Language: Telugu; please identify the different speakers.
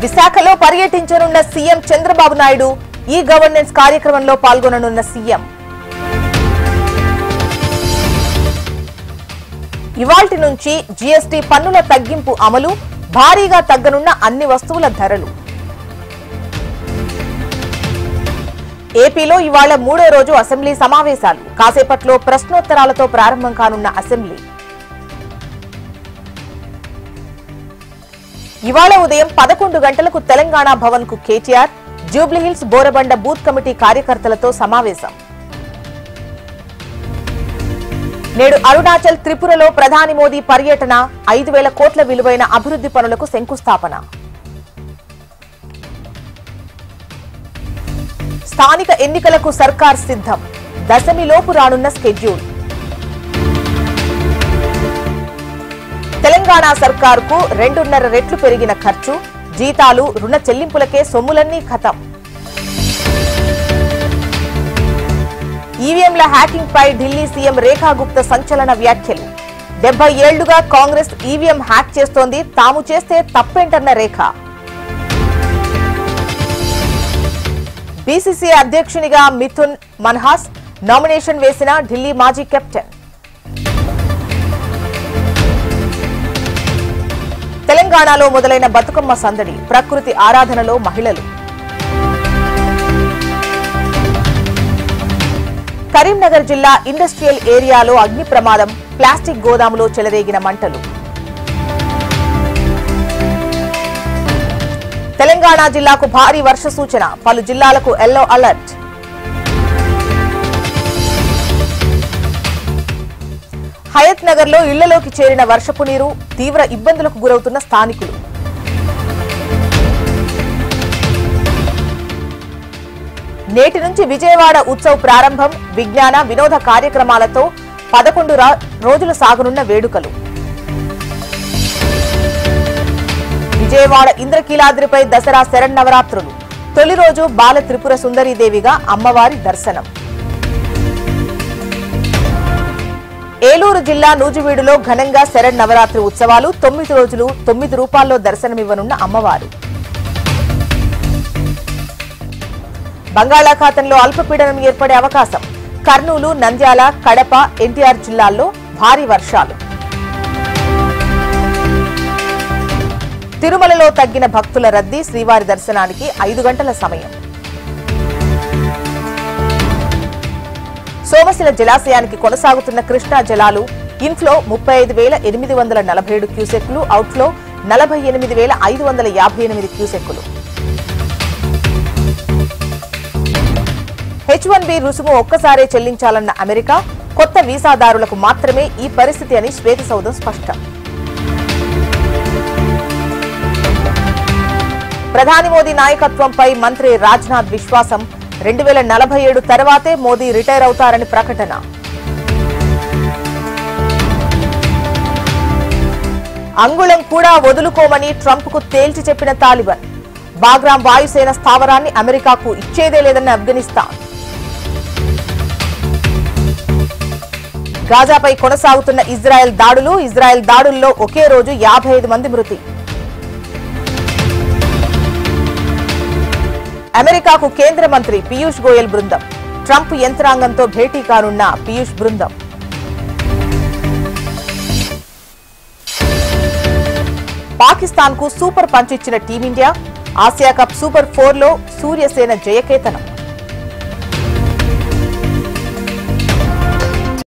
Speaker 1: విశాఖలో పర్యటించనున్న CM Chandrababu Naidu e governance కార్యక్రమంలో పాల్గొననున్న సీఎం ఇవాల్టి నుంచి జీఎస్టీ పన్నుల తగ్గింపు అమలు, భారీగా తగ్గనున్న అన్ని వస్తువుల ధరలు. ఏపీలో ఇవాళ మూడో రోజు అసెంబ్లీ సమావేశాలు. కాసేపట్లో ప్రశ్నోత్తరాలతో ప్రారంభం కానున్న అసెంబ్లీ. ఇవాళ ఉదయం 11 గంటలకు తెలంగాణ భవన్ కు కేటీఆర్, జూబ్లీహిల్స్ బోరబండ బూత్ కమిటీ కార్యకర్తలతో సమావేశం. నేడు అరుణాచల్, త్రిపురలో ప్రధాని మోదీ పర్యటన, 5,000 కోట్ల విలువైన అభివృద్ధి పనులకు శంకుస్థాపన. స్థానిక ఎన్నికలకు సర్కార్ సిద్ధం, దశమిలోపు రానున్న స్కెడ్యూల్. తెలంగాణ సర్కారుకు 2.5 రెట్లు పెరిగిన ఖర్చు, జీతాలు, రుణ చెల్లింపులకే సొమ్ములన్నీ ఖతం. ఈవీఎంల హ్యాకింగ్ పై ఢిల్లీ సీఎం రేఖా గుప్తా సంచలన వ్యాఖ్యలు. 70 ఏళ్లుగా కాంగ్రెస్ ఈవీఎం హ్యాక్ చేస్తోంది, తాము చేస్తే తప్పేంటన్న రేఖ. బీసీసీ అధ్యక్షునిగా మిథున్ మన్హాస్ నామినేషన్ వేసిన ఢిల్లీ మాజీ కెప్టెన్. తెలంగాణలో మొదలైన బతుకమ్మ సందడి, ప్రకృతి ఆరాధనలో మహిళలు. కరీంనగర్ జిల్లా ఇండస్ట్రియల్ ఏరియాలో అగ్ని ప్రమాదం, ప్లాస్టిక్ గోదాములో చెలరేగిన మంటలు. తెలంగాణ జిల్లాకు భారీ వర్ష సూచన, పలు జిల్లాలకు ఎల్లో అలర్ట్. హయత్ నగర్ లో ఇళ్లలోకి చేరిన వర్షపు నీరు, తీవ్ర ఇబ్బందులకు గురవుతున్న స్థానికులు. నేటి నుంచి విజయవాడ ఉత్సవ్ ప్రారంభం, విజ్ఞాన వినోద కార్యక్రమాలతో 11 రోజులు సాగనున్న వేడుకలు. విజయవాడ ఇంద్రకీలాద్రిపై దసరా శరన్నవరాత్రులు, తొలి రోజు బాల త్రిపుర సుందరీదేవిగా అమ్మవారి దర్శనం. ఏలూరు జిల్లా నూజివీడులో ఘనంగా శరన్నవరాత్రి ఉత్సవాలు, 9 రోజులు 9 రూపాల్లో దర్శనమివ్వనున్న అమ్మవారు. బంగాళాఖాతంలో అల్పపీడనం ఏర్పడే అవకాశం, కర్నూలు, నంద్యాల, కడప, ఎన్టీఆర్ జిల్లాల్లో భారీ వర్షాలు. తిరుమలలో తగ్గిన భక్తుల రద్దీ, శ్రీవారి దర్శనానికి 5 గంటల సమయం. సోమశిల జలాశయానికి కొనసాగుతున్న కృష్ణా జలాలు, ఇన్ఫ్లో 35,847 క్యూసెక్కులు, అవుట్ఫ్లో 48,558 క్యూసెక్కులు. H1B రుసుము ఒక్కసారే చెల్లించాలన్న అమెరికా, కొత్త వీసాదారులకు మాత్రమే ఈ పరిస్థితి అని శ్వేతసౌధం స్పష్టం. ప్రధాని మోదీ నాయకత్వంపై మంత్రి రాజ్నాథ్ విశ్వాసం, 2047 తర్వాతే మోదీ రిటైర్ అవుతారని ప్రకటన. అంగుళం కూడా వదులుకోమని ట్రంప్కు తేల్చి చెప్పిన తాలిబాన్, బాగ్రామ్ వాయుసేన స్థావరాన్ని అమెరికాకు ఇచ్చేదే లేదన్న ఆఫ్ఘనిస్తాన్. గాజాపై కొనసాగుతున్న ఇజ్రాయెల్ దాడుల్లో ఒకే రోజు 55 మంది మృతి. అమెరికాకు కేంద్ర మంత్రి పీయూష్ గోయల్ బృందం, ట్రంప్ యంత్రాంగంతో భేటీ కానున్న పీయూష్ బృందం. పాకిస్తాన్ కు సూపర్ పంచ్ ఇచ్చిన team India, Asia cup super 4లో Suryasena జయకేతనం.